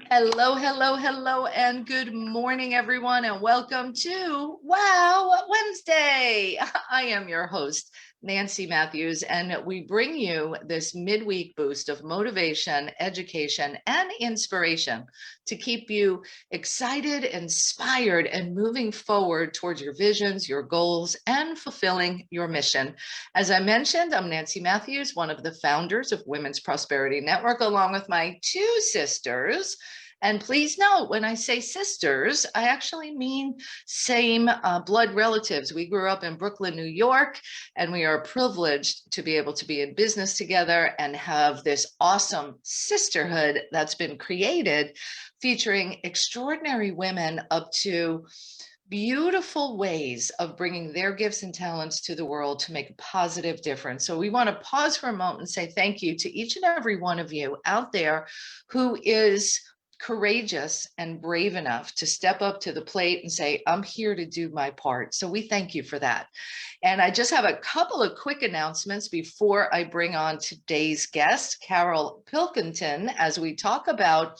Hello, hello, hello, and good morning, everyone, and welcome to Wow Wednesday. I am your host, Nancy Matthews, and we bring you this midweek boost of motivation, education, and inspiration to keep you excited, inspired, and moving forward towards your visions, your goals, and fulfilling your mission. As I mentioned, I'm Nancy Matthews, one of the founders of Women's Prosperity Network, along with my two sisters. And please note, when I say sisters, I actually mean same blood relatives. We grew up in Brooklyn, New York, and we are privileged to be able to be in business together and have this awesome sisterhood that's been created, featuring extraordinary women up to beautiful ways of bringing their gifts and talents to the world to make a positive difference. So we want to pause for a moment and say thank you to each and every one of you out there who is courageous and brave enough to step up to the plate and say, I'm here to do my part. So we thank you for that. And I just have a couple of quick announcements before I bring on today's guest, Carol Pilkington, as we talk about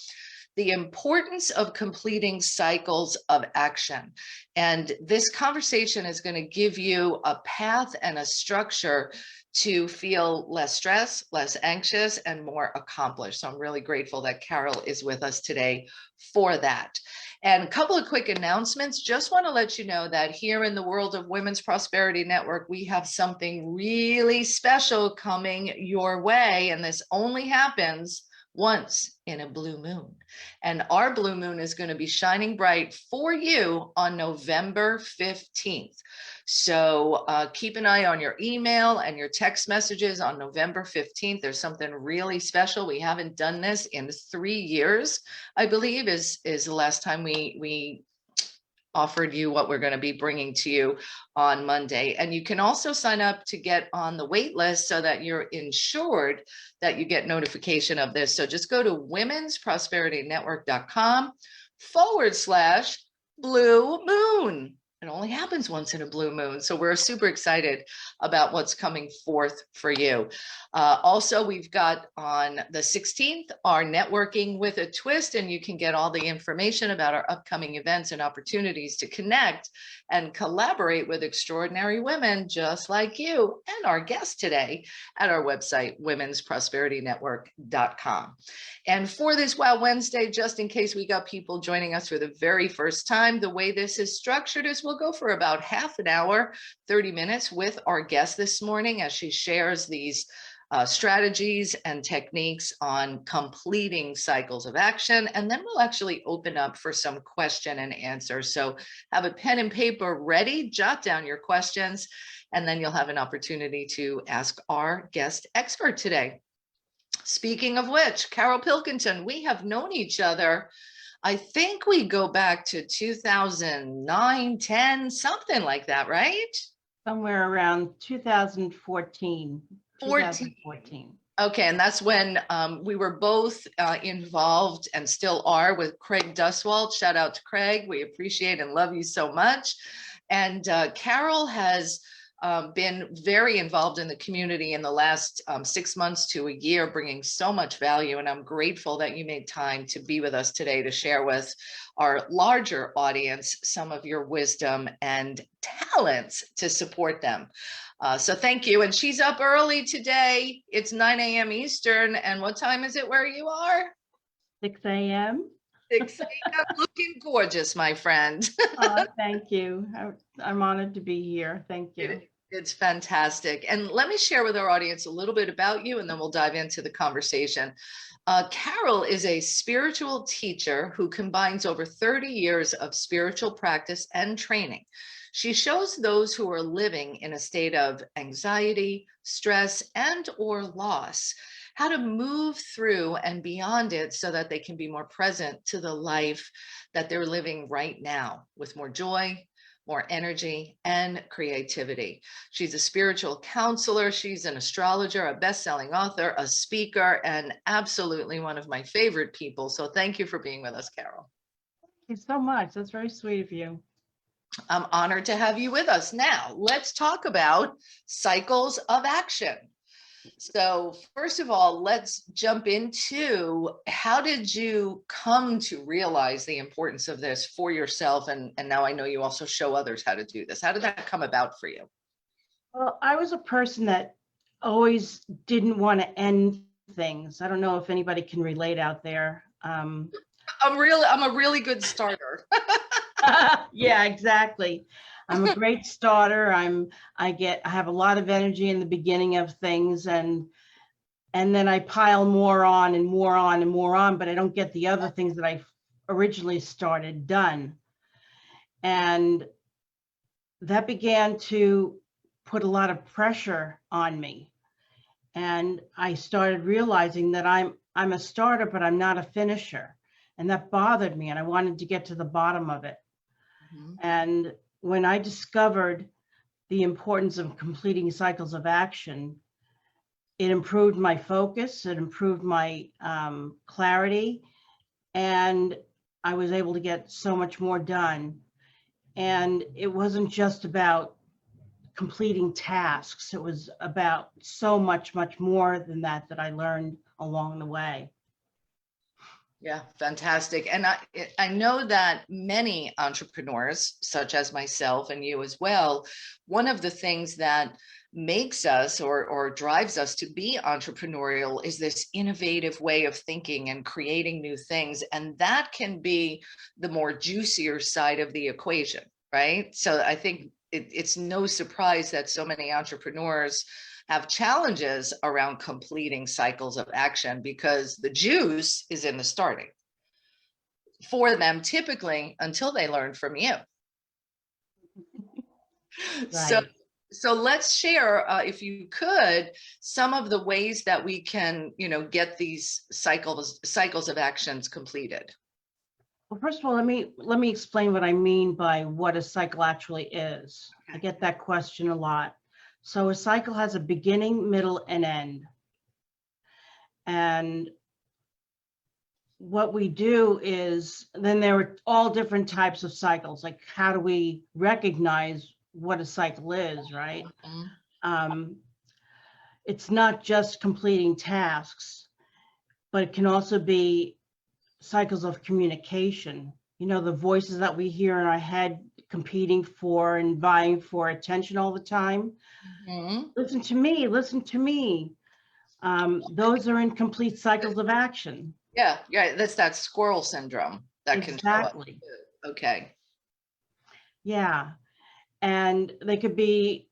the importance of completing cycles of action. And this conversation is going to give you a path and a structure to feel less stressed, less anxious, and more accomplished. So I'm really grateful that Carol is with us today for that. And a couple of quick announcements. Just want to let you know that here in the world of Women's Prosperity Network, we have something really special coming your way. And this only happens once in a blue moon. And our blue moon is going to be shining bright for you on November 15th. So keep an eye on your email and your text messages on November 15th. There's something really special. We haven't done this in 3 years, I believe, is the last time we offered you what we're going to be bringing to you on Monday. And you can also sign up to get on the wait list so that you're ensured that you get notification of this. So just go to womensprosperityNetwork.com/blue moon. It only happens once in a blue moon. So we're super excited about what's coming forth for you. Also, we've got on the 16th, our Networking with a Twist, and you can get all the information about our upcoming events and opportunities to connect and collaborate with extraordinary women just like you and our guest today at our website, womensprosperityNetwork.com. And for this Wow Wednesday, just in case we got people joining us for the very first time, the way this is structured is we'll go for about half an hour, 30 minutes with our guest this morning as she shares these strategies and techniques on completing cycles of action. And then we'll actually open up for some question and answer. So have a pen and paper ready, jot down your questions, and then you'll have an opportunity to ask our guest expert today. Speaking of which, Carol Pilkington, we have known each other. I think we go back to 2009, 10, something like that, right? Somewhere around 2014. 2014. Okay, and that's when we were both involved and still are with Craig Duswalt. Shout out to Craig. We appreciate and love you so much. And Carol has been very involved in the community in the last 6 months to a year, bringing so much value. And I'm grateful that you made time to be with us today to share with our larger audience some of your wisdom and talents to support them. So thank you. And she's up early today. It's 9 a.m. Eastern. And what time is it where you are? 6 a.m. 6 a.m. Looking gorgeous, my friend. Thank you. I'm honored to be here. Thank you. It's fantastic. And let me share with our audience a little bit about you, and then we'll dive into the conversation. Carol is a spiritual teacher who combines over 30 years of spiritual practice and training. She shows those who are living in a state of anxiety, stress, and or loss how to move through and beyond it so that they can be more present to the life that they're living right now with more joy, more energy, and creativity. She's a spiritual counselor. She's an astrologer, a best-selling author, a speaker, and absolutely one of my favorite people. So thank you for being with us, Carol. Thank you so much. That's very sweet of you. I'm honored to have you with us. Now, let's talk about cycles of action. So first of all, let's jump into how did you come to realize the importance of this for yourself? And now I know you also show others how to do this. How did that come about for you? Well, I was a person that always didn't want to end things. I don't know if anybody can relate out there. I'm a really good starter. Yeah, exactly. I'm a great starter. I have a lot of energy in the beginning of things, and then I pile more on and more on and more on, but I don't get the other things that I originally started done. And that began to put a lot of pressure on me. And I started realizing that I'm a starter, but I'm not a finisher. And that bothered me, and I wanted to get to the bottom of it. Mhm. And when I discovered the importance of completing cycles of action, it improved my focus, it improved my clarity, and I was able to get so much more done. And it wasn't just about completing tasks, it was about so much, much more than that that I learned along the way. Yeah, fantastic. And I know that many entrepreneurs, such as myself and you as well, one of the things that makes us or drives us to be entrepreneurial is this innovative way of thinking and creating new things. And that can be the more juicier side of the equation, right? So I think it's no surprise that so many entrepreneurs have challenges around completing cycles of action because the juice is in the starting for them, typically until they learn from you. So, Right. so let's share, if you could, some of the ways that we can, get these cycles of actions completed. Well, first of all, let me explain what I mean by what a cycle actually is. I get that question a lot. So a cycle has a beginning, middle, and end. And what we do is then there are all different types of cycles. Like, how do we recognize what a cycle is, right? Mhm. Um, it's not just completing tasks, but it can also be cycles of communication. The voices that we hear in our head competing for and vying for attention all the time. Mhm. Listen to me, listen to me. Those are incomplete cycles of action. Yeah, yeah, that's that squirrel syndrome that can show up. Exactly. Okay. Yeah. And they could be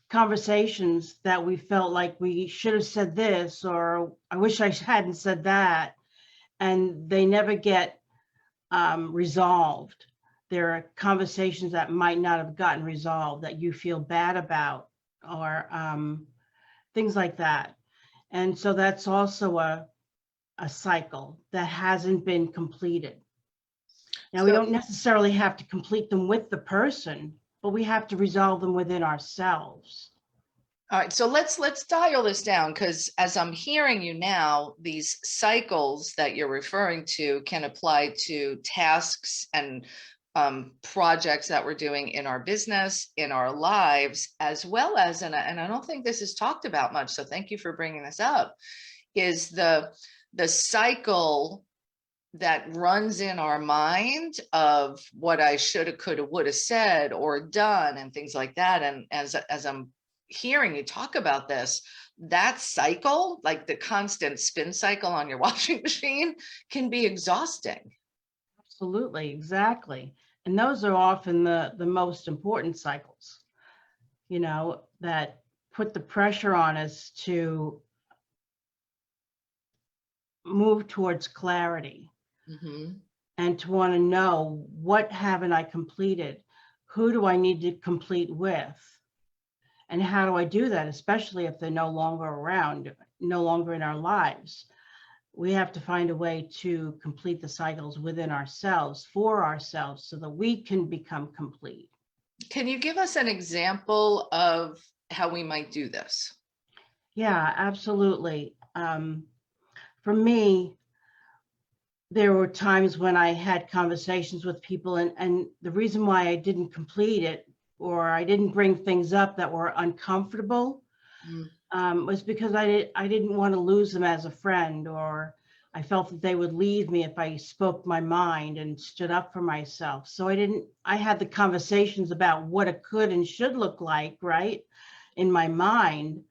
conversations that we felt like we should have said this, or I wish I hadn't said that. And they never get resolved. There are conversations that might not have gotten resolved that you feel bad about, or things like that. And so that's also a cycle that hasn't been completed. Now, we So, don't necessarily have to complete them with the person, but we have to resolve them within ourselves. all right, so let's dial this down because as I'm hearing you now, these cycles that you're referring to can apply to tasks and projects that we're doing in our business, in our lives, as well as, and I don't think this is talked about much, so thank you for bringing this up, is the cycle that runs in our mind of what I should have, could have, would have said or done and things like that. And as I'm hearing you talk about this, that cycle, like the constant spin cycle on your washing machine, can be exhausting. Absolutely, exactly. And those are often the most important cycles, that put the pressure on us to move towards clarity Mm-hmm. and to want to know, what haven't I completed? Who do I need to complete with? And how do I do that, especially if they're no longer around, no longer in our lives? We have to find a way to complete the cycles within ourselves, for ourselves, so that we can become complete. Can you give us an example of how we might do this? Yeah, absolutely. For me, there were times when I had conversations with people, and the reason why I didn't complete it, or I didn't bring things up that were uncomfortable, was because I didn't want to lose them as a friend, or I felt that they would leave me if I spoke my mind and stood up for myself. So I had the conversations about what it could and should look like, right, in my mind,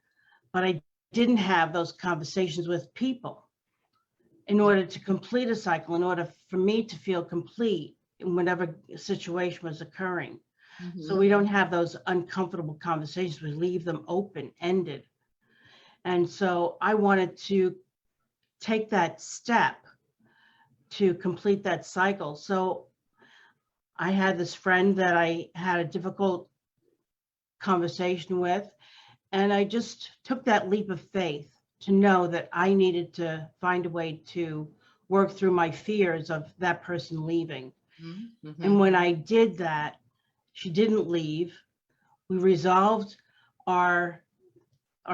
but I didn't have those conversations with people in order to complete a cycle, in order for me to feel complete in whatever situation was occurring. So we don't have those uncomfortable conversations. We leave them open-ended. And so I wanted to take that step to complete that cycle. So I had this friend that I had a difficult conversation with, and I just took that leap of faith to know that I needed to find a way to work through my fears of that person leaving. And when I did that, she didn't leave. We resolved our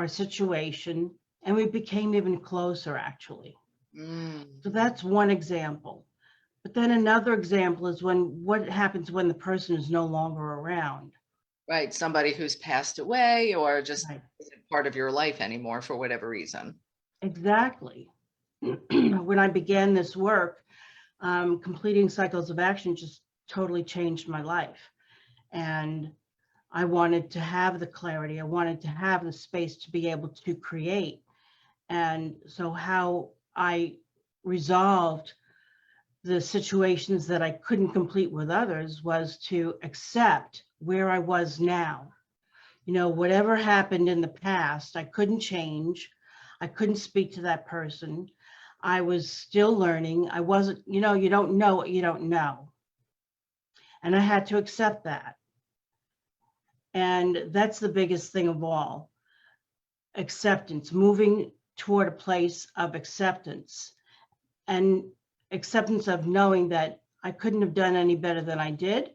situation, and we became even closer, actually. So that's one example. But then another example is what happens when the person is no longer around. Right. Somebody who's passed away or just Right. isn't part of your life anymore for whatever reason. Exactly. When I began this work, completing cycles of action just totally changed my life. And I wanted to have the clarity. I wanted to have the space to be able to create. And so how I resolved the situations that I couldn't complete with others was to accept where I was now. You know, whatever happened in the past, I couldn't change. I couldn't speak to that person. I was still learning. I wasn't, you don't know what you don't know. And I had to accept that. And that's the biggest thing of all. Acceptance, moving toward a place of acceptance, and acceptance of knowing that I couldn't have done any better than I did,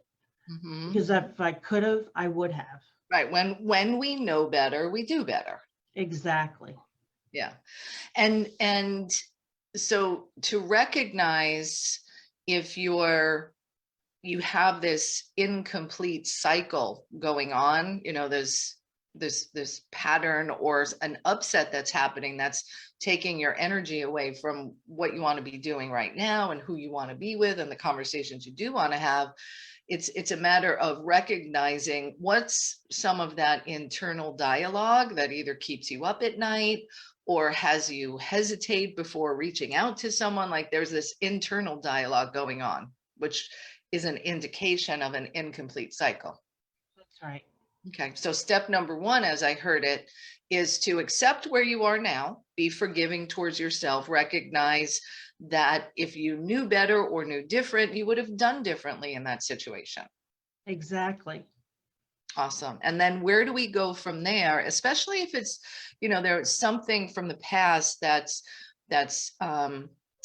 because if I could have, I would have. Right. When we know better, we do better. Exactly. Yeah. And so to recognize if you have this incomplete cycle going on, there's this pattern or an upset that's happening that's taking your energy away from what you want to be doing right now and who you want to be with and the conversations you do want to have. It's a matter of recognizing what's some of that internal dialogue that either keeps you up at night or has you hesitate before reaching out to someone. Like there's this internal dialogue going on, which is an indication of an incomplete cycle. That's right. Okay, so step number one, as I heard it, is to accept where you are now, be forgiving towards yourself, recognize that if you knew better or knew different, you would have done differently in that situation. Exactly. Awesome. And then where do we go from there, especially if it's, there's something from the past that's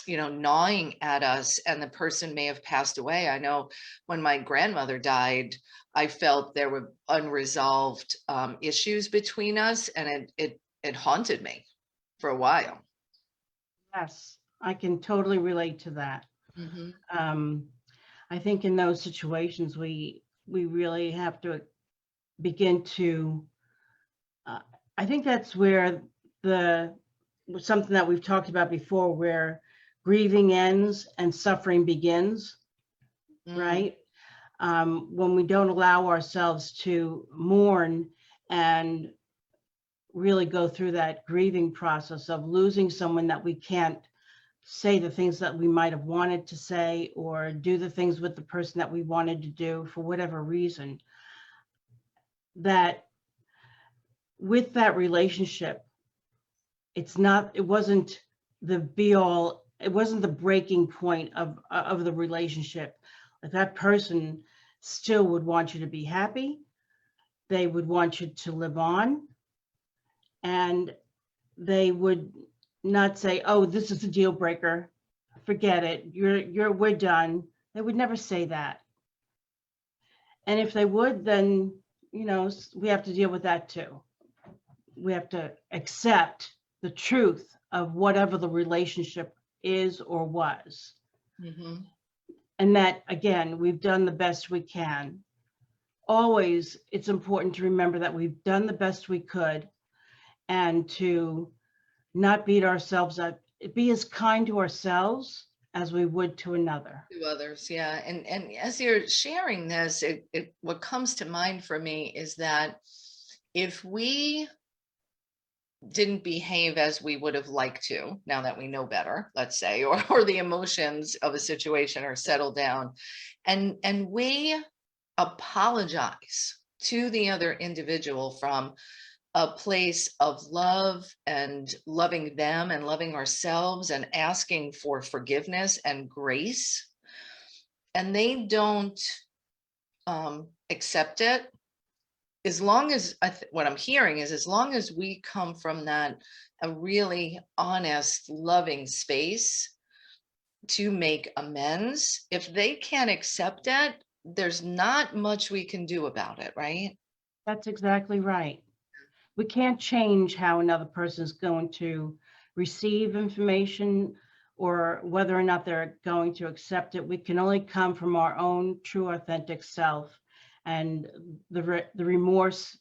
gnawing at us and the person may have passed away. I know when my grandmother died, I felt there were unresolved issues between us, and it haunted me for a while. Yes, I can totally relate to that. I think in those situations, we really have to begin to, I think that's where something that we've talked about before, where grieving ends and suffering begins, right? When we don't allow ourselves to mourn and really go through that grieving process of losing someone, that we can't say the things that we might have wanted to say or do the things with the person that we wanted to do for whatever reason, that with that relationship, it wasn't the be all, it wasn't the breaking point of the relationship. That person still would want you to be happy. They would want you to live on, and they would not say, "Oh, this is a deal breaker. Forget it. We're done." They would never say that. And if they would, then, we have to deal with that too. We have to accept the truth of whatever the relationship is or was. And that, again, we've done the best we can. Always, it's important to remember that we've done the best we could. and to not beat ourselves up, be as kind to ourselves as we would to another. To others, yeah. And as you're sharing this, what comes to mind for me is that if we didn't behave as we would have liked to, now that we know better, let's say, or the emotions of a situation are settled down, and we apologize to the other individual from a place of love and loving them and loving ourselves and asking for forgiveness and grace, and they don't accept it, as long as what I'm hearing is, as long as we come from that a really honest, loving space to make amends, if they can't accept it, there's not much we can do about it, right? That's exactly right. We can't change how another person is going to receive information or whether or not they're going to accept it. We can only come from our own true, authentic self, and the remorse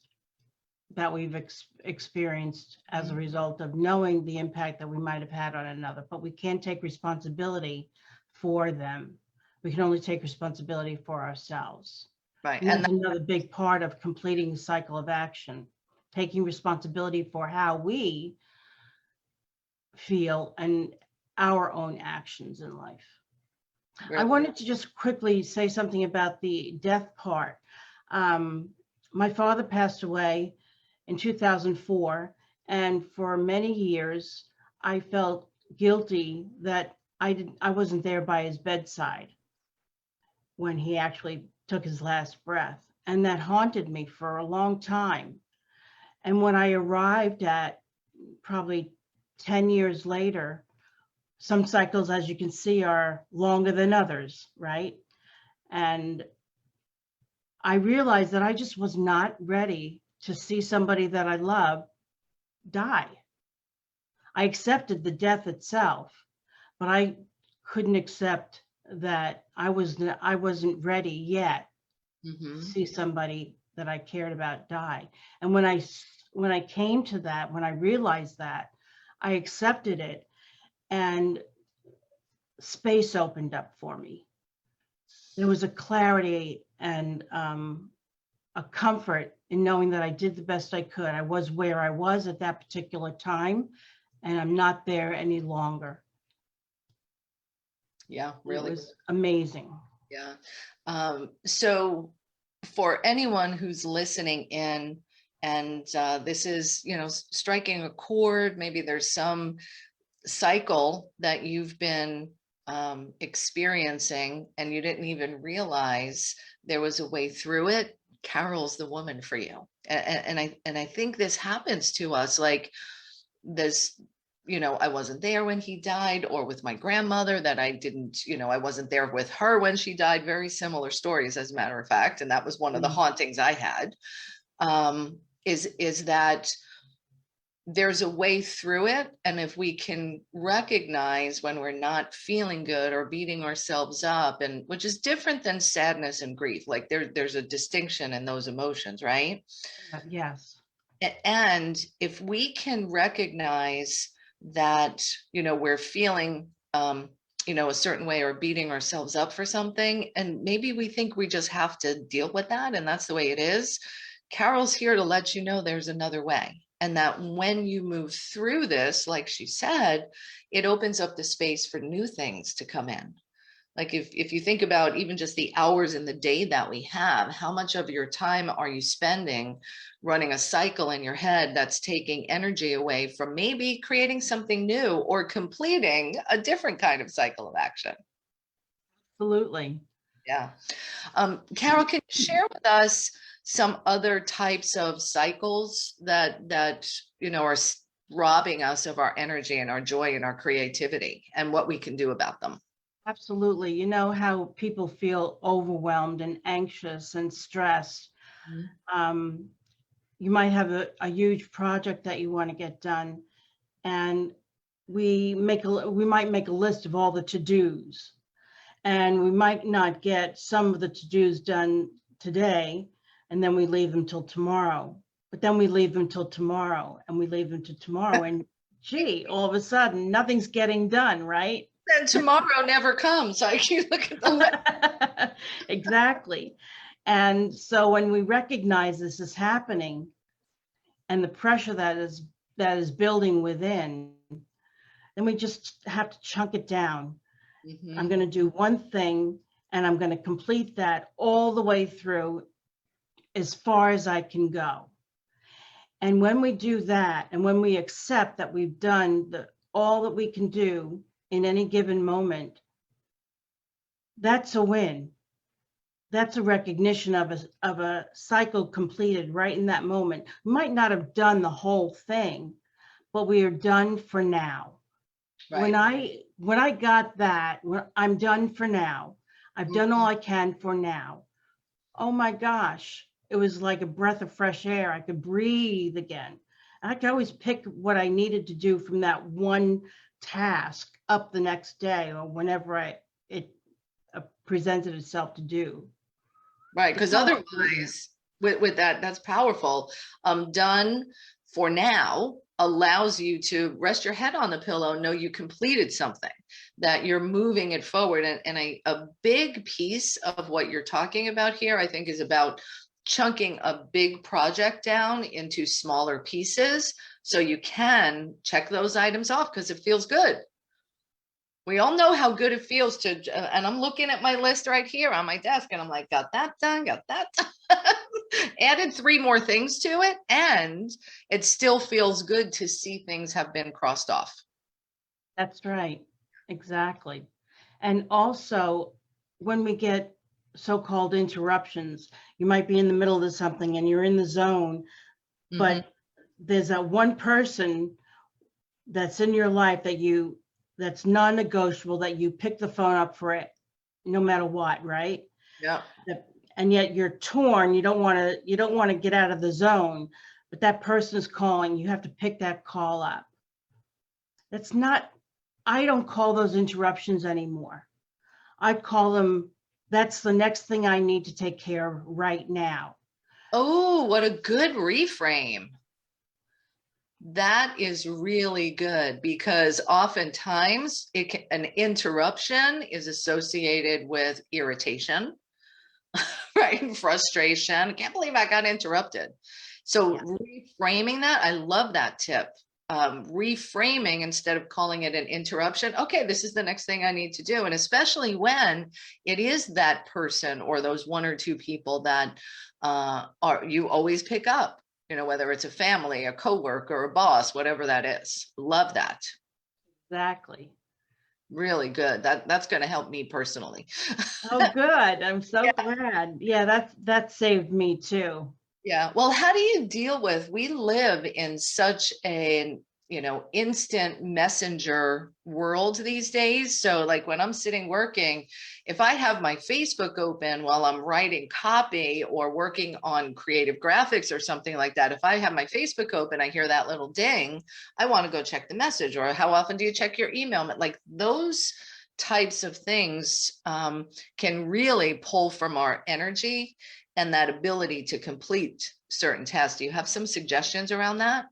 that we've experienced as a result of knowing the impact that we might have had on another. But we can't take responsibility for them. We can only take responsibility for ourselves. Right. And that's another big part of completing the cycle of action, taking responsibility for how we feel and our own actions in life. I wanted to just quickly say something about the death part. My father passed away in 2004, and for many years, I felt guilty that I wasn't there by his bedside when he actually took his last breath. And that haunted me for a long time. And when I arrived at probably 10 years later, some cycles, as you can see, are longer than others, right? And I realized that I just was not ready to see somebody that I love die. I accepted the death itself, but I couldn't accept that I wasn't ready yet to see somebody that I cared about die. And when I came to that, when I realized that, I accepted it, and space opened up for me. There was a clarity and a comfort in knowing that I did the best I could. I was where I was at that particular time, and I'm not there any longer. Yeah, really. It was amazing. Yeah. So for anyone who's listening in, and this is, striking a chord, maybe there's some cycle that you've been experiencing and you didn't even realize there was a way through it. Carol's the woman for you. And I think this happens to us, like this, I wasn't there when he died, or with my grandmother, that I didn't, I wasn't there with her when she died. Very similar stories, as a matter of fact. And that was one of the hauntings I had, is that there's a way through it. And if we can recognize when we're not feeling good or beating ourselves up, and which is different than sadness and grief, like there's a distinction in those emotions, right? Yes. And if we can recognize that, we're feeling, a certain way or beating ourselves up for something, and maybe we think we just have to deal with that, and that's the way it is. Carol's here to let you know there's another way. And that when you move through this, like she said, it opens up the space for new things to come in. Like if you think about even just the hours in the day that we have, how much of your time are you spending running a cycle in your head that's taking energy away from maybe creating something new or completing a different kind of cycle of action? Absolutely. Yeah. Carol, can you share with us some other types of cycles that are robbing us of our energy and our joy and our creativity, and what we can do about them? Absolutely. You know how people feel overwhelmed and anxious and stressed. You might have a huge project that you want to get done, and we might make a list of all the to-dos, and we might not get some of the to-dos done today, and then we leave them till tomorrow. but then we leave them till tomorrow, and we leave them till tomorrow, and gee, all of a sudden nothing's getting done, right? And tomorrow never comes. I keep looking at the list. Exactly. And so when we recognize this is happening and the pressure that is building within, then we just have to chunk it down. Mhm. I'm going to do one thing and I'm going to complete that all the way through as far as I can go. And when we do that, and when we accept that we've done all that we can do in any given moment, that's a win. That's a recognition of a cycle completed right in that moment. We might not have done the whole thing, but we are done for now. Right. When I got that, when I'm done for now, I've done all I can for now. Oh my gosh, it was like a breath of fresh air. I could breathe again. I could always pick what I needed to do from that one task up the next day or whenever it presented itself to do. Right, because otherwise, with that, that's powerful. Done for now allows you to rest your head on the pillow, know you completed something, that you're moving it forward. And a big piece of what you're talking about here, I think, is about chunking a big project down into smaller pieces so you can check those items off because it feels good. We all know how good it feels to, and I'm looking at my list right here on my desk and I'm like, got that done, got that done. Added 3 more things to it, and it still feels good to see things have been crossed off. That's right. Exactly. And also, when we get so-called interruptions, you might be in the middle of something and you're in the zone, but there's that one person that's in your life that's non-negotiable, that you pick the phone up for it no matter what, right? Yeah. And yet you're torn. You don't want to get out of the zone, but that person is calling. You have to pick that call up. I don't call those interruptions anymore. I call them, that's the next thing I need to take care of right now. Oh, what a good reframe. That is really good, because oftentimes an interruption is associated with irritation, right? Frustration. I can't believe I got interrupted. So Yeah. reframing that, I love that tip. Reframing instead of calling it an interruption. Okay, this is the next thing I need to do. And especially when it is that person or those 1 or 2 people that you always pick up, whether it's a family, a coworker, a boss, whatever that is. Love that. Exactly. Really good. That's going to help me personally. Oh, good. I'm so glad. Yeah, that saved me too. Yeah. Well, how do you deal with, we live in such an, instant messenger world these days. So like when I'm sitting working, if I have my Facebook open while I'm writing copy or working on creative graphics or something like that, if I have my Facebook open, I hear that little ding, I want to go check the message. Or how often do you check your email? Like those types of things can really pull from our energy and that ability to complete certain tasks. Do you have some suggestions around that?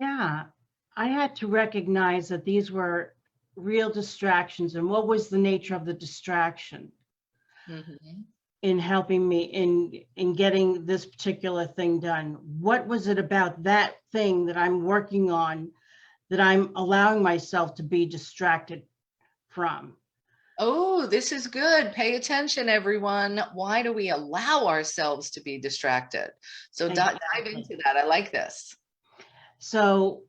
Yeah, I had to recognize that these were real distractions, and what was the nature of the distraction in helping me in getting this particular thing done. What was it about that thing that I'm working on that I'm allowing myself to be distracted from? Oh, this is good. Pay attention, everyone. Why do we allow ourselves to be distracted? So dive into that. I like this. So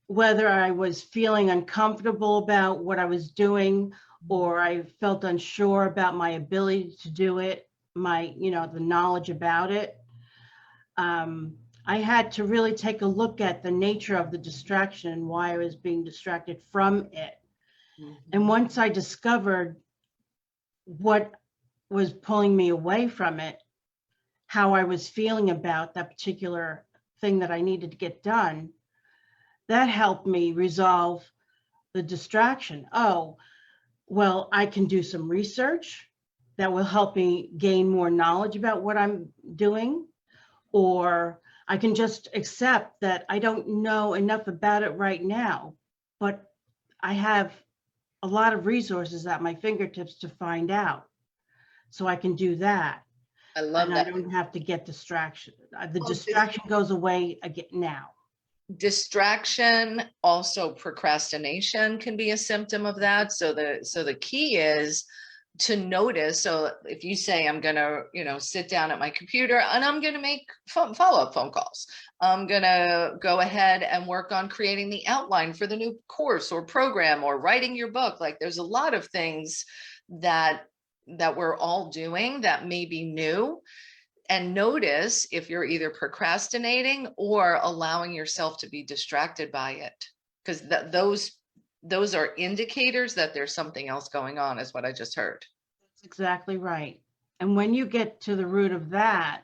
whether I was feeling uncomfortable about what I was doing, or I felt unsure about my ability to do it, the knowledge about it, I had to really take a look at the nature of the distraction and why I was being distracted from it. And once I discovered what was pulling me away from it, how I was feeling about that particular thing that I needed to get done, that helped me resolve the distraction. Oh, well, I can do some research that will help me gain more knowledge about what I'm doing, or I can just accept that I don't know enough about it right now, but I have a lot of resources at my fingertips to find out. So I can do that. I love And I that. don't have to get distraction. The Well, distraction goes away again now. distraction, also procrastination can be a symptom of that. So the key is to notice. So if you say, I'm going to, sit down at my computer and I'm going to make follow-up phone calls, I'm going to go ahead and work on creating the outline for the new course or program or writing your book. Like there's a lot of things that we're all doing that may be new. And notice if you're either procrastinating or allowing yourself to be distracted by it, because those are indicators that there's something else going on, is what I just heard. That's exactly right. And when you get to the root of that,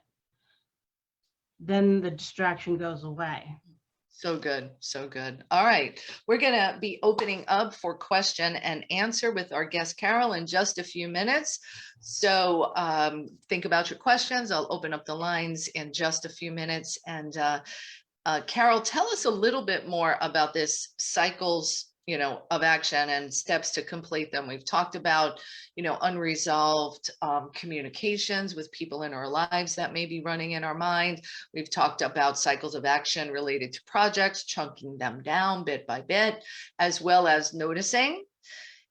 then the distraction goes away. So good. So good. All right. We're going to be opening up for question and answer with our guest, Carol, in just a few minutes. So think about your questions. I'll open up the lines in just a few minutes. And Carol, tell us a little bit more about this cycles, of action and steps to complete them. We've talked about, unresolved communications with people in our lives that may be running in our mind. We've talked about cycles of action related to projects, chunking them down bit by bit, as well as noticing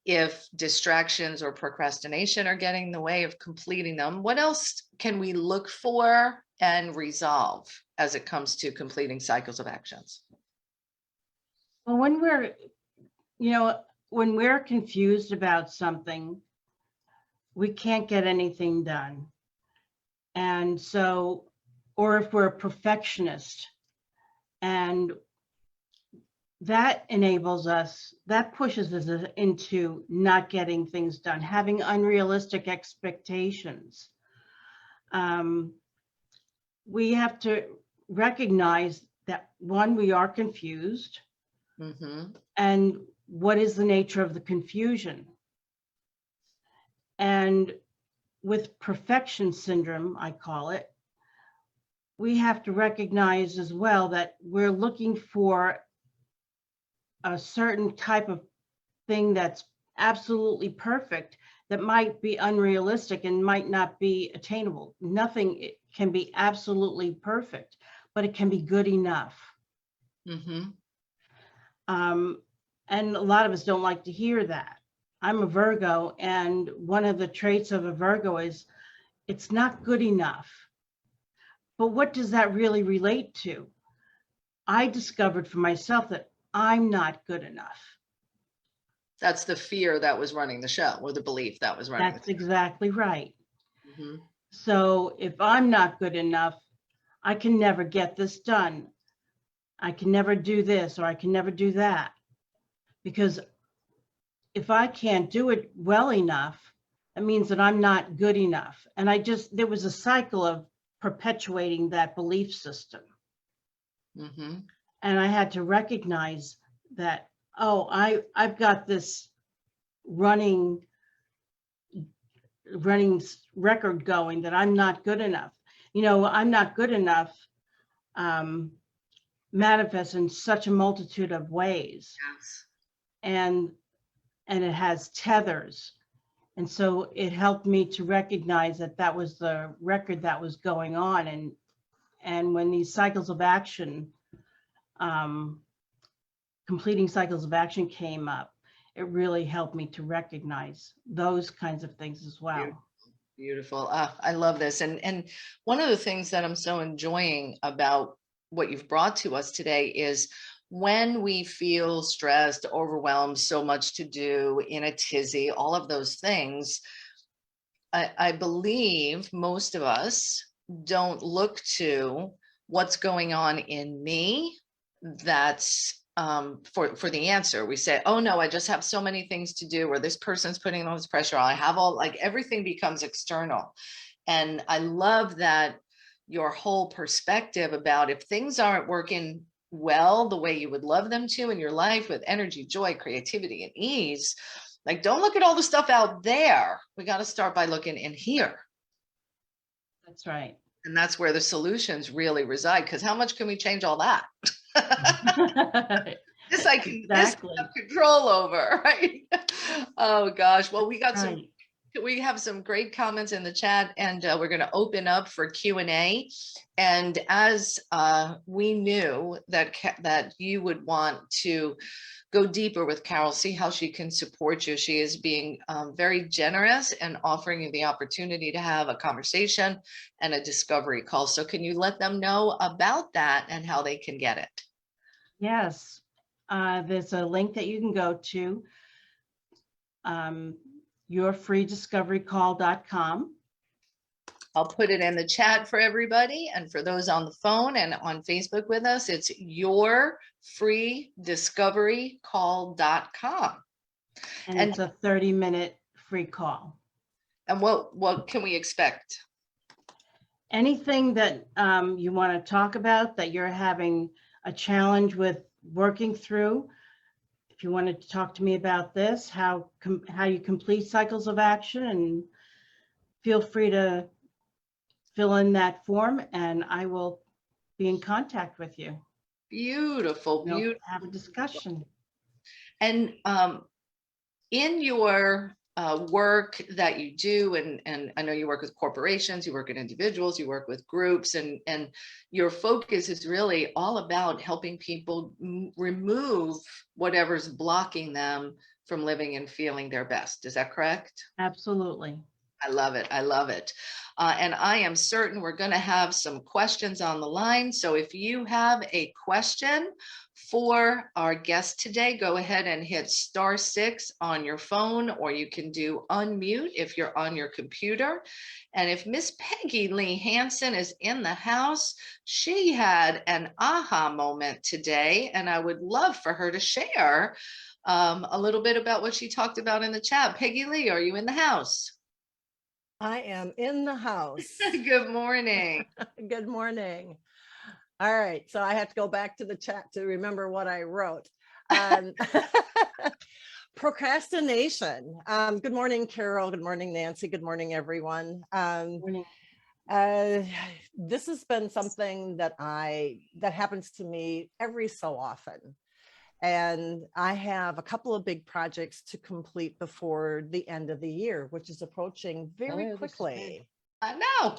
if distractions or procrastination are getting in the way of completing them. What else can we look for and resolve as it comes to completing cycles of actions? Well, when we're confused about something, we can't get anything done. And so, or if we're a perfectionist, and that pushes us into not getting things done, having unrealistic expectations. We have to recognize that, one, we are confused. Mm-hmm. And what is the nature of the confusion? And with perfection syndrome, I call it, we have to recognize as well that we're looking for a certain type of thing that's absolutely perfect that might be unrealistic and might not be attainable. Nothing can be absolutely perfect, but it can be good enough. Mm-hmm. And a lot of us don't like to hear that. I'm a Virgo, and one of the traits of a Virgo is it's not good enough. But what does that really relate to? I discovered for myself that I'm not good enough. That's the fear that was running the show, or the belief that was running. That's exactly right. Mm-hmm. So if I'm not good enough, I can never get this done. I can never do this, or I can never do that. Because if I can't do it well enough, it means that I'm not good enough. And there was a cycle of perpetuating that belief system. Mm-hmm. And I had to recognize that, I've got this running record going that I'm not good enough. I'm not good enough manifests in such a multitude of ways. Yes. And it has tethers. And so it helped me to recognize that was the record that was going on. And when these cycles of action, completing cycles of action came up, it really helped me to recognize those kinds of things as well. Beautiful. I love this. And one of the things that I'm so enjoying about what you've brought to us today is when we feel stressed, overwhelmed, so much to do, in a tizzy, all of those things, I believe most of us don't look to what's going on in me that's for the answer. We say, oh no, I just have so many things to do, or this person's putting all this pressure on. I have everything becomes external. And I love that your whole perspective about if things aren't working well the way you would love them to in your life with energy, joy, creativity, and ease, don't look at all the stuff out there. We got to start by looking in here. That's right. And that's where the solutions really reside, because how much can we change all that? This I can have control over, right? Oh gosh. Well, we have some great comments in the chat, and we're going to open up for Q&A. And as we knew that you would want to go deeper with Carol, see how she can support you. She is being very generous and offering you the opportunity to have a conversation and a discovery call. So can you let them know about that and how they can get it? Yes, there's a link that you can go to, yourfreediscoverycall.com. I'll put it in the chat for everybody, and for those on the phone and on Facebook with us, it's yourfreediscoverycall.com. And it's a 30-minute free call. And what can we expect? Anything that you want to talk about that you're having a challenge with working through. If you wanted to talk to me about this, how you complete cycles of action, and feel free to fill in that form and I will be in contact with you. Beautiful, beautiful. Have a discussion. And in your work that you do, and I know you work with corporations, you work with individuals, you work with groups, and your focus is really all about helping people remove whatever's blocking them from living and feeling their best. Is that correct? Absolutely. I love it. I love it. And I am certain we're going to have some questions on the line. So if you have a question for our guest today, go ahead and hit *6 on your phone, or you can do unmute if you're on your computer. And if Miss Peggy Lee Hansen is in the house, she had an aha moment today, and I would love for her to share a little bit about what she talked about in the chat. Peggy Lee, are you in the house? I am in the house. Good morning. Good morning. All right, so I have to go back to the chat to remember what I wrote. Procrastination. Good morning, Carol. Good morning, Nancy. Good morning, everyone. Morning. This has been something that happens to me every so often. And I have a couple of big projects to complete before the end of the year, which is approaching very quickly. I know,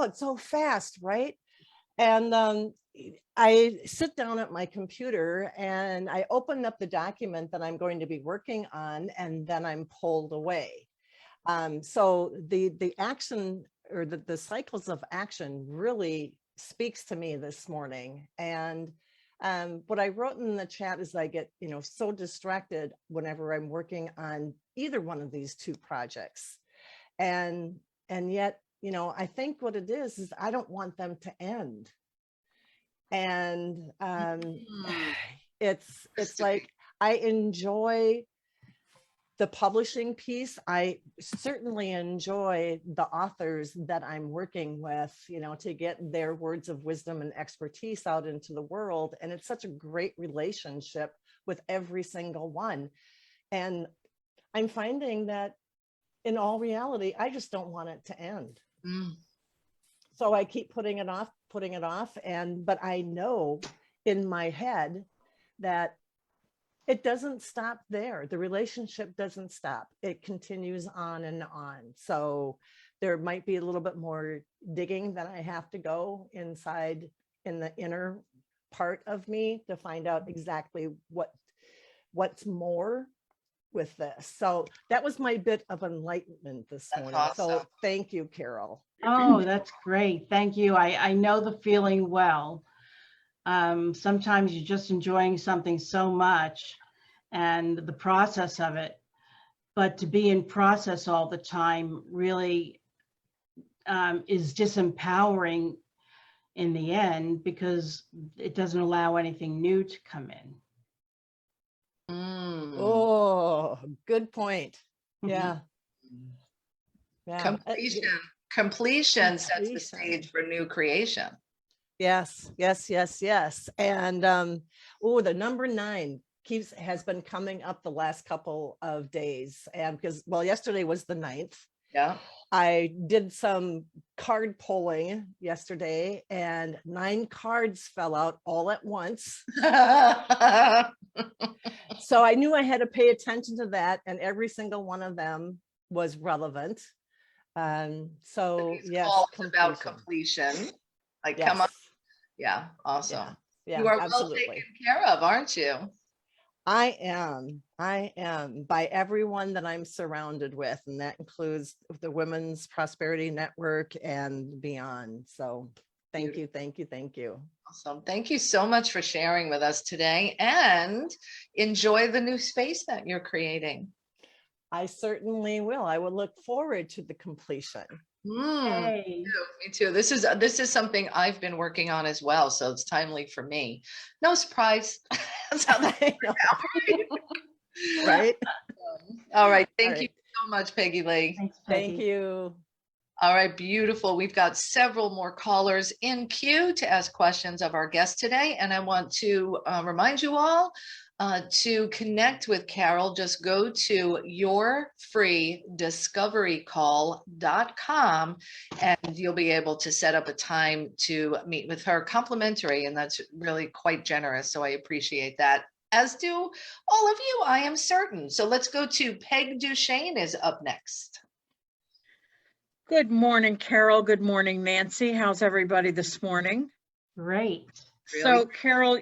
it's so fast, right? And I sit down at my computer and I open up the document that I'm going to be working on, and then I'm pulled away. So the action, or the cycles of action, really speaks to me this morning. And what I wrote in the chat is I get, so distracted whenever I'm working on either one of these two projects. And yet, I think what it is I don't want them to end. And it's like, I enjoy the publishing piece. I certainly enjoy the authors that I'm working with, to get their words of wisdom and expertise out into the world. And it's such a great relationship with every single one. And I'm finding that in all reality, I just don't want it to end. So I keep putting it off. But I know in my head that it doesn't stop there. The relationship doesn't stop. It continues on and on. So there might be a little bit more digging that I have to go inside in the inner part of me to find out exactly what's more with this. So that was my bit of enlightenment this morning. Awesome. So thank you, Carol. Oh, that's great. Thank you. I know the feeling well. Sometimes you're just enjoying something so much and the process of it, but to be in process all the time really is disempowering in the end, because it doesn't allow anything new to come in. Oh, good point. Yeah. Completion sets the stage for new creation. Yes. And the number 9 has been coming up the last couple of days, and because yesterday was the 9th, Yeah. I did some card pulling yesterday and 9 cards fell out all at once. So I knew I had to pay attention to that, and every single one of them was relevant. So These yes, calls about completion. Like, yes. come on. Yeah, awesome. Yeah, You are absolutely. well taken care of, aren't you? I am by everyone that I'm surrounded with, and that includes the Women's Prosperity Network and beyond. So thank you, thank you, thank you. Awesome. Thank you so much for sharing with us today, and enjoy the new space that you're creating. I certainly will. I will look forward to the completion. Hey. Me too. This is something I've been working on as well, so it's timely for me. No surprise. That's how that right? All right. Thank you so much, Peggy Lee. Thanks, Peggy. Thank you. All right, beautiful. We've got several more callers in queue to ask questions of our guest today, and I want to remind you all to connect with Carol. Just go to yourfreediscoverycall.com and you'll be able to set up a time to meet with her complimentary, and that's really quite generous, so I appreciate that, as do all of you, I am certain. So let's go to Peg Duchesne is up next. Good morning, Carol. Good morning, Nancy. How's everybody this morning? Great. So, Carol,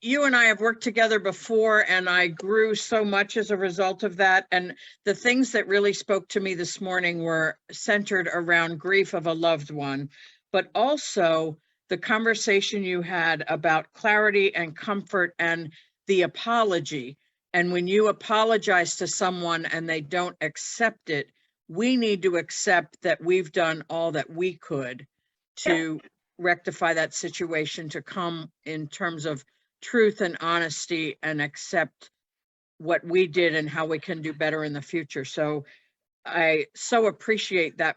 you and I have worked together before, and I grew so much as a result of that. And the things that really spoke to me this morning were centered around grief of a loved one, but also the conversation you had about clarity and comfort and the apology. And when you apologize to someone and they don't accept it, we need to accept that we've done all that we could to rectify that situation, to come in terms of truth and honesty and accept what we did and how we can do better in the future. So I so appreciate that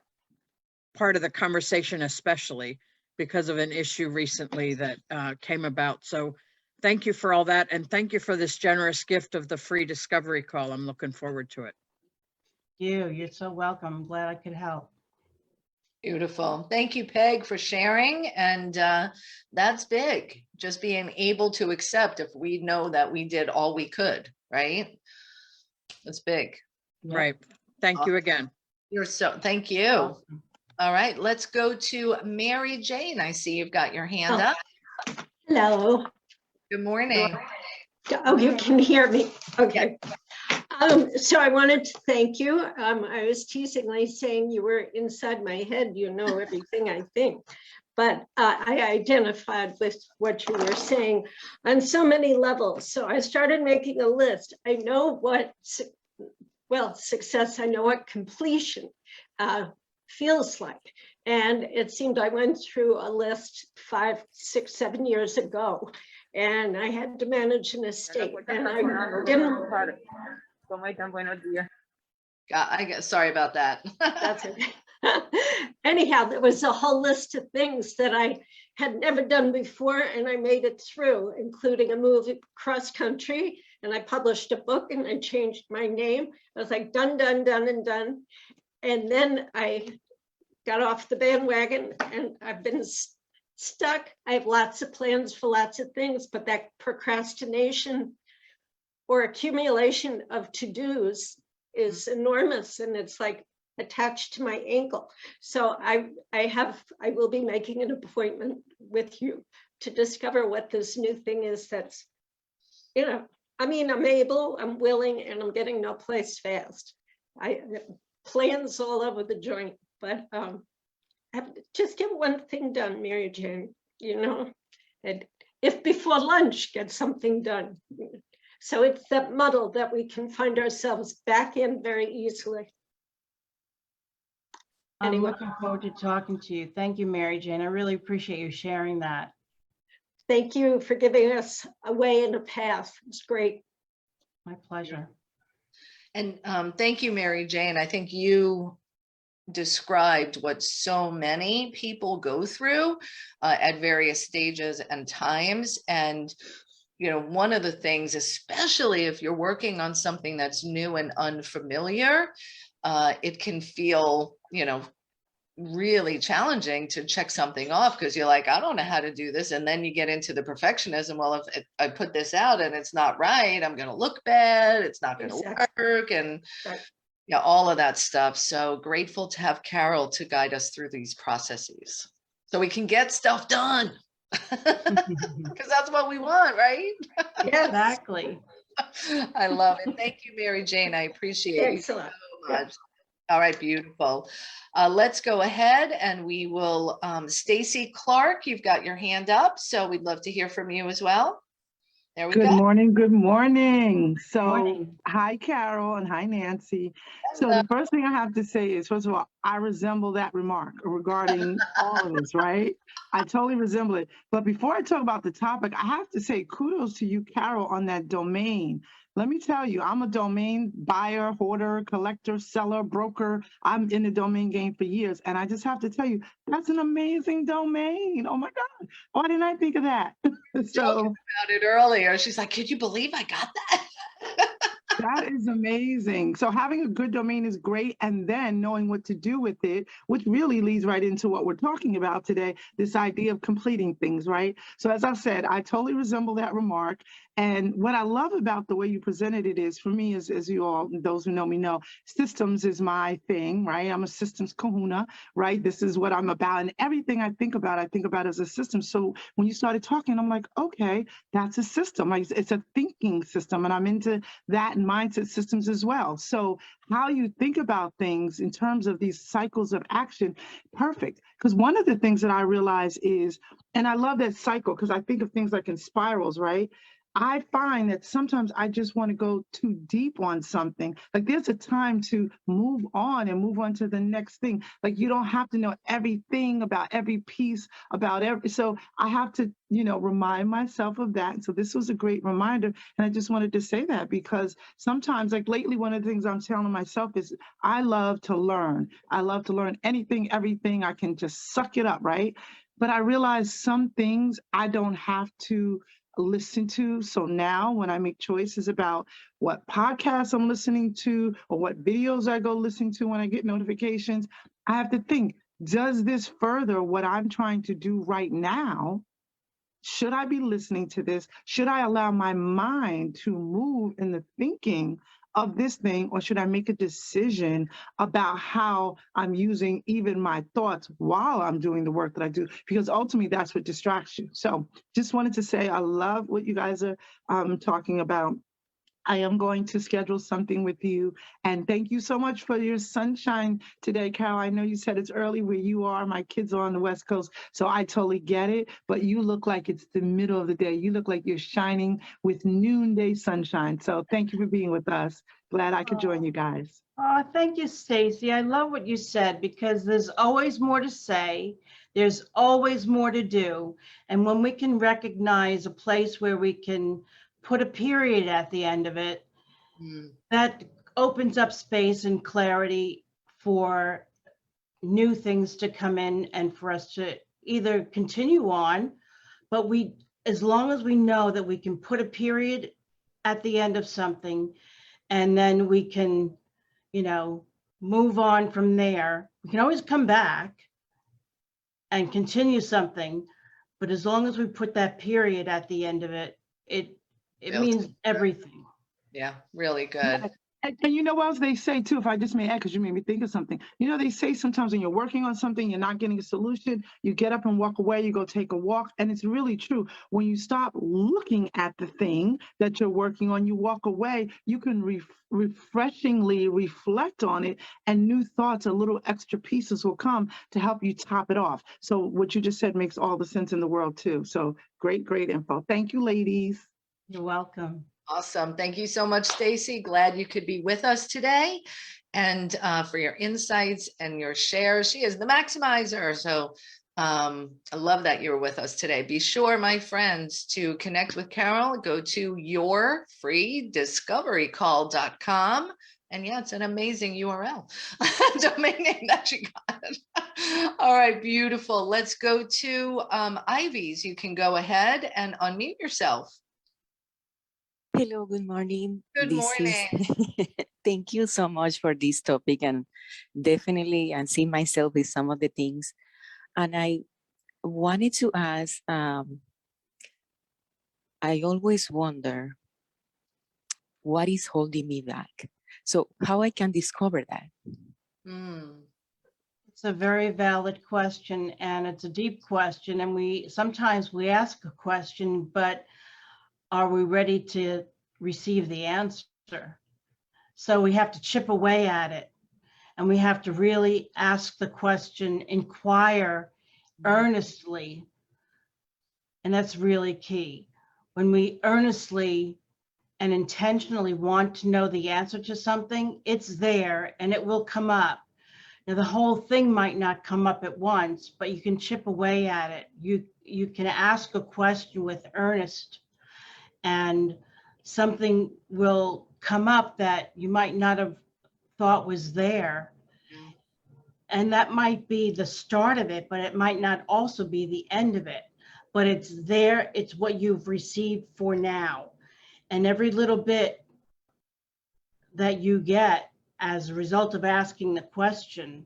part of the conversation, especially because of an issue recently that came about. So thank you for all that. And thank you for this generous gift of the free discovery call. I'm looking forward to it. You're so welcome. I'm glad I could help. Beautiful. Thank you, Peg, for sharing. And that's big. Just being able to accept if we know that we did all we could, right? That's big. Yep. Right. Thank you again. Thank you. Awesome. All right, let's go to Mary Jane. I see you've got your hand up. Hello. Good morning. Oh, you can hear me. Okay. So I wanted to thank you. I was teasingly saying you were inside my head, you know everything I think, but I identified with what you were saying on so many levels. So I started making a list. I know what, success, I know what completion feels like. And it seemed I went through a list 5, 6, 7 years ago, and I had to manage an estate, and I didn't. Sorry about that. That's okay. Anyhow, there was a whole list of things that I had never done before, and I made it through, including a move cross country, and I published a book, and I changed my name. I was like, done, done, done, and done. And then I got off the bandwagon, and I've been stuck. I have lots of plans for lots of things, but that procrastination or accumulation of to-dos is enormous, and it's like attached to my ankle. So I will be making an appointment with you to discover what this new thing is that's, I'm able, I'm willing, and I'm getting no place fast. I plans all over the joint, but just get one thing done, Mary Jane, and if before lunch, get something done. So it's that muddle that we can find ourselves back in very easily. I'm looking forward to talking to you. Thank you, Mary Jane. I really appreciate you sharing that. Thank you for giving us a way and a path. It's great. My pleasure. And thank you, Mary Jane. I think you described what so many people go through at various stages and times. And one of the things, especially if you're working on something that's new and unfamiliar, it can feel, really challenging to check something off because you're like, I don't know how to do this. And then you get into the perfectionism. Well, if I put this out and it's not right, I'm going to look bad. It's not going to Exactly. work. And Right. yeah, all of that stuff. So grateful to have Carol to guide us through these processes so we can get stuff done. Because that's what we want, right? Yeah, exactly. I love it. Thank you, Mary Jane. I appreciate you so Excellent. Yeah. much. All right, beautiful. Let's go ahead and we will, Stacy Clark, you've got your hand up, so we'd love to hear from you as well. There we Good go. morning. Good morning. So, Morning. hi, Carol, and hi, Nancy. So, Hello. the first thing I have to say is, first of all, I resemble that remark regarding all of this, right? I totally resemble it. But before I talk about the topic, I have to say kudos to you, Carol, on that domain. Let me tell you, I'm a domain buyer, hoarder, collector, seller, broker. I'm in the domain game for years. And I just have to tell you, that's an amazing domain. Oh my God. Why didn't I think of that? So, About it earlier. She's like, could you believe I got that? that is amazing. So having a good domain is great, and then knowing what to do with it, which really leads right into what we're talking about today, this idea of completing things, right? So as I said, I totally resemble that remark. And what I love about the way you presented it is, for me, as you all, those who know me know, systems is my thing, right? I'm a systems kahuna, right? This is what I'm about. And everything I think about as a system. So when you started talking, I'm like, okay, that's a system. Like it's a thinking system. And I'm into that and mindset systems as well. So how you think about things in terms of these cycles of action, perfect. Because one of the things that I realize is, and I love that cycle because I think of things like in spirals, right? I find that sometimes I just want to go too deep on something. Like there's a time to move on and move on to the next thing. Like you don't have to know everything about every piece, about every, so I have to, remind myself of that. And so this was a great reminder. And I just wanted to say that because sometimes, like lately, one of the things I'm telling myself is I love to learn. I love to learn anything, everything. I can just suck it up, right? But I realize some things I don't have to listen to. So now when I make choices about what podcasts I'm listening to or what videos I go listen to when I get notifications, I have to think, does this further what I'm trying to do right now? Should I be listening to this? Should I allow my mind to move in the thinking of this thing, or should I make a decision about how I'm using even my thoughts while I'm doing the work that I do? Because ultimately, that's what distracts you. So just wanted to say I love what you guys are talking about. I am going to schedule something with you. And thank you so much for your sunshine today, Carol. I know you said it's early where you are. My kids are on the West Coast, so I totally get it. But you look like it's the middle of the day. You look like you're shining with noonday sunshine. So thank you for being with us. Glad I could join you guys. Oh, thank you, Stacy. I love what you said because there's always more to say. There's always more to do. And when we can recognize a place where we can put a period at the end of it, that opens up space and clarity for new things to come in and for us to either continue on, but as long as we know that we can put a period at the end of something, and then we can, move on from there. We can always come back and continue something, but as long as we put that period at the end of it, it means everything. Yeah, really good. Yeah. And you know what else they say too, if I just may add, because you made me think of something. They say sometimes when you're working on something, you're not getting a solution, you get up and walk away, you go take a walk. And it's really true. When you stop looking at the thing that you're working on, you walk away, you can refreshingly reflect on it, and new thoughts or little extra pieces will come to help you top it off. So what you just said makes all the sense in the world too. So great info. Thank you, ladies. You're welcome. Awesome. Thank you so much, Stacy. Glad you could be with us today and for your insights and your shares. She is the maximizer. So I love that you're with us today. Be sure, my friends, to connect with Carol. Go to yourfreediscoverycall.com. And yeah, it's an amazing URL, domain name that you got. All right, beautiful. Let's go to Ivy's. You can go ahead and unmute yourself. Hello, good morning. Good This is morning. thank you so much for this topic, and definitely I see myself with some of the things. And I wanted to ask, I always wonder what is holding me back. So how I can discover that? Mm, It's a very valid question, and it's a deep question. And sometimes we ask a question, but are we ready to receive the answer? So we have to chip away at it, and we have to really ask the question, inquire earnestly, and that's really key. When we earnestly and intentionally want to know the answer to something, it's there and it will come up. Now, the whole thing might not come up at once, but you can chip away at it. You can ask a question with earnest, and something will come up that you might not have thought was there. yeah. And that might be the start of it, but it might not also be the end of it. But it's there, it's what you've received for now. And every little bit that you get as a result of asking the question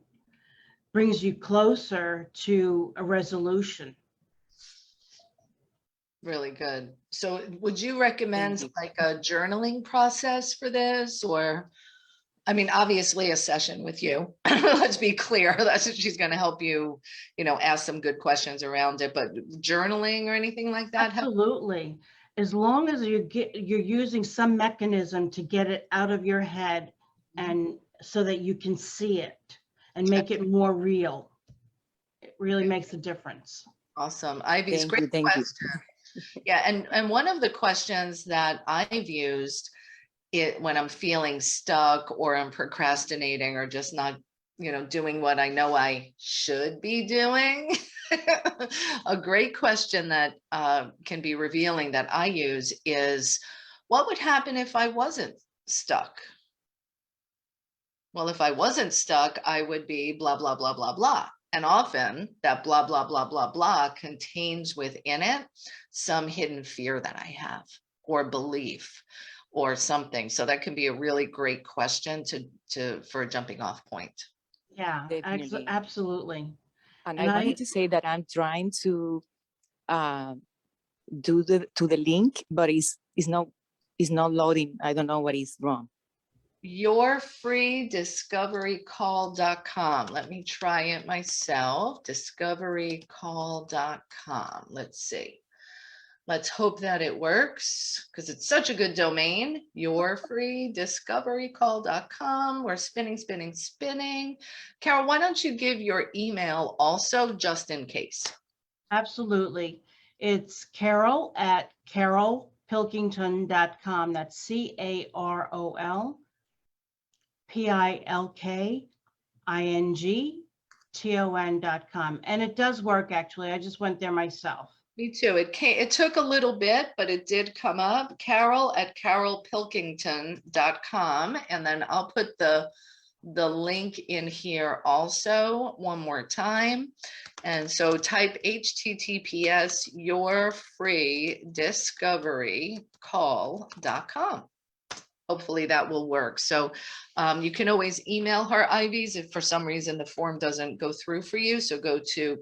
brings you closer to a resolution. Really good. So would you Thank recommend you. like a journaling process for this? Or, I mean, obviously a session with you. Let's be clear. That's what she's going to help you, ask some good questions around it. But journaling or anything like that? Absolutely. As long as you're using some mechanism to get it out of your head, and so that you can see it and make it more real. It really makes a difference. Awesome. Ivy's Thank great you. Thank you. question. Yeah, and one of the questions that I've used it when I'm feeling stuck or I'm procrastinating or just not, doing what I know I should be doing. A great question that can be revealing that I use is, what would happen if I wasn't stuck? Well, if I wasn't stuck, I would be blah, blah, blah, blah, blah. And often that blah, blah, blah, blah, blah contains within it some hidden fear that I have or belief or something. So that can be a really great question for a jumping off point. Yeah, Definitely. absolutely. And And I wanted to say that I'm trying to do the link, but it's not loading. I don't know what is wrong. Yourfreediscoverycall.com. Let me try it myself. Discoverycall.com. Let's see. Let's hope that it works because it's such a good domain. Yourfreediscoverycall.com. We're spinning, spinning, spinning. Carol, why don't you give your email also, just in case? Absolutely. It's Carol at carolpilkington.com. That's CarolPilkington.com. And it does work, actually. I just went there myself. Me too. It took a little bit, but it did come up. Carol at carolpilkington.com. And then I'll put the link in here also one more time. And so type HTTPS yourfreediscoverycall.com. Hopefully that will work. So you can always email her, Ivies, if for some reason the form doesn't go through for you. So go to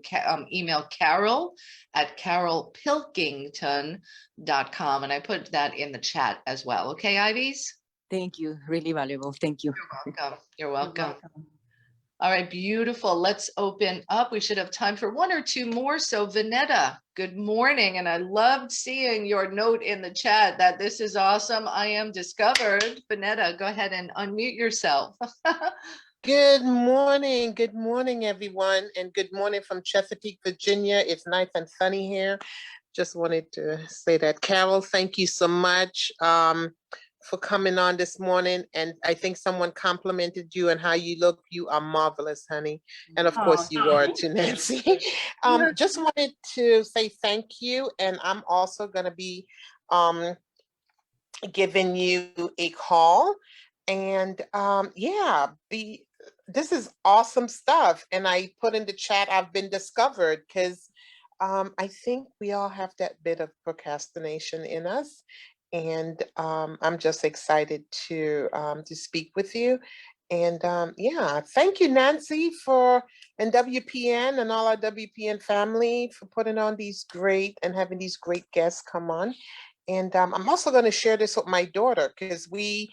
email Carol at carolpilkington.com. And I put that in the chat as well. Okay, Ivies? Thank you. Really valuable. Thank you. You're welcome. You're welcome. You're welcome. All right, beautiful. Let's open up. We should have time for one or two more. So Vanetta, good morning. And I loved seeing your note in the chat that this is awesome. I am discovered. Vanetta, go ahead and unmute yourself. Good morning. Good morning, everyone. And good morning from Chesapeake, Virginia. It's nice and sunny here. Just wanted to say that. Carol, thank you so much for coming on this morning. And I think someone complimented you and how you look. You are marvelous, honey. And of course you are too, Nancy. Just wanted to say thank you. And I'm also going to be giving you a call. And this is awesome stuff. And I put in the chat, I've been discovered, because I think we all have that bit of procrastination in us. And I'm just excited to speak with you. And yeah, thank you, Nancy, and WPN and all our WPN family for putting on these great and having these great guests come on. And I'm also going to share this with my daughter because we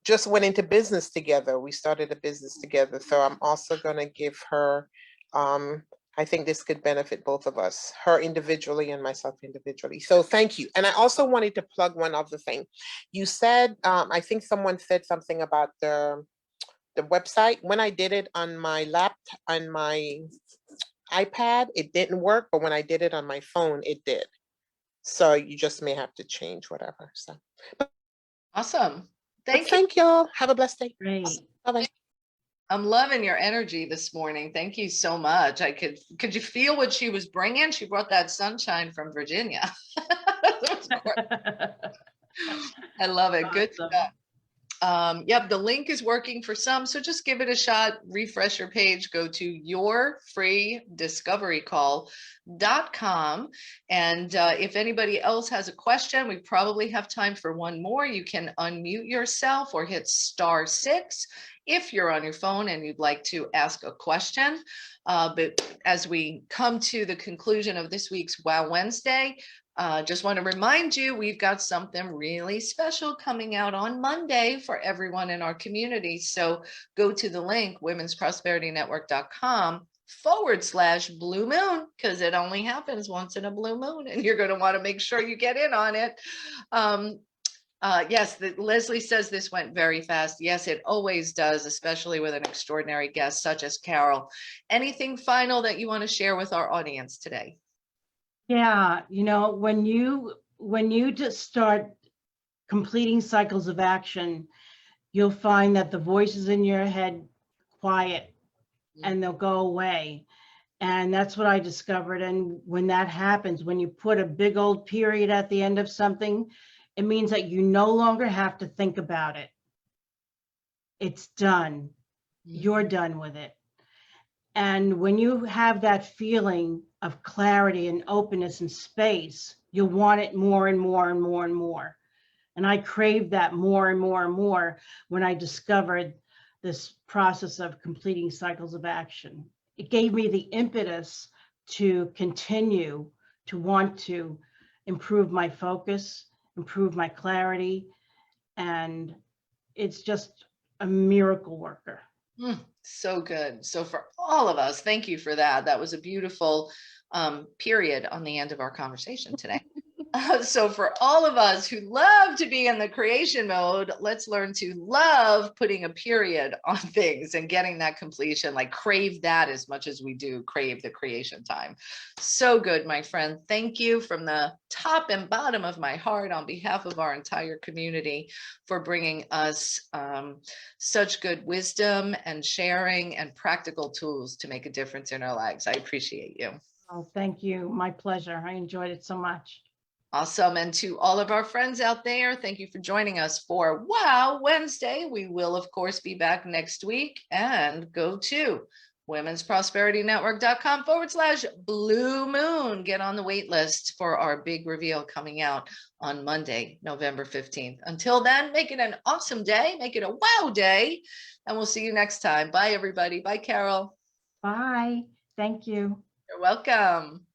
just went into business together. We started a business together. So I'm also going to give her, I think this could benefit both of us, her individually and myself individually. So thank you. And I also wanted to plug one other thing. You said, I think someone said something about the website. When I did it on my on my iPad, it didn't work, but when I did it on my phone, it did. So you just may have to change whatever. So Awesome. Thank you. Thank y'all. Have a blessed day. Great. Bye-bye. I'm loving your energy this morning. Thank you so much. Could you feel what she was bringing? She brought that sunshine from Virginia. I love it. Good Awesome. stuff. Yep, the link is working for some, so just give it a shot. Refresh your page, go to yourfreediscoverycall.com. And if anybody else has a question, we probably have time for one more. You can unmute yourself or hit *6 if you're on your phone and you'd like to ask a question. But as we come to the conclusion of this week's Wow Wednesday, just want to remind you, we've got something really special coming out on Monday for everyone in our community. So go to the link, womensprosperinetwork.com/blue moon, because it only happens once in a blue moon, and you're going to want to make sure you get in on it. Yes, Leslie says this went very fast. Yes, it always does, especially with an extraordinary guest such as Carol. Anything final that you want to share with our audience today? Yeah, when you just start completing cycles of action, you'll find that the voices in your head quiet and they'll go away. And that's what I discovered. And when that happens, when you put a big old period at the end of something, it means that you no longer have to think about it. It's done. You're done with it. And when you have that feeling of clarity and openness and space, you'll want it more and more and more and more. And I craved that more and more and more when I discovered this process of completing cycles of action. It gave me the impetus to continue to want to improve my focus, improve my clarity, and it's just a miracle worker. So good. So for all of us, thank you for that. That was a beautiful period on the end of our conversation today. So for all of us who love to be in the creation mode, let's learn to love putting a period on things and getting that completion, like crave that as much as we do crave the creation time. So good, my friend. Thank you from the top and bottom of my heart on behalf of our entire community for bringing us such good wisdom and sharing and practical tools to make a difference in our lives. I appreciate you. Oh, thank you. My pleasure. I enjoyed it so much. Awesome. And to all of our friends out there, thank you for joining us for Wow Wednesday. We will, of course, be back next week, and go to womensprosperinetwork.com/blue moon. Get on the wait list for our big reveal coming out on Monday, November 15th. Until then, make it an awesome day. Make it a wow day. And we'll see you next time. Bye, everybody. Bye, Carol. Bye. Thank you. You're welcome.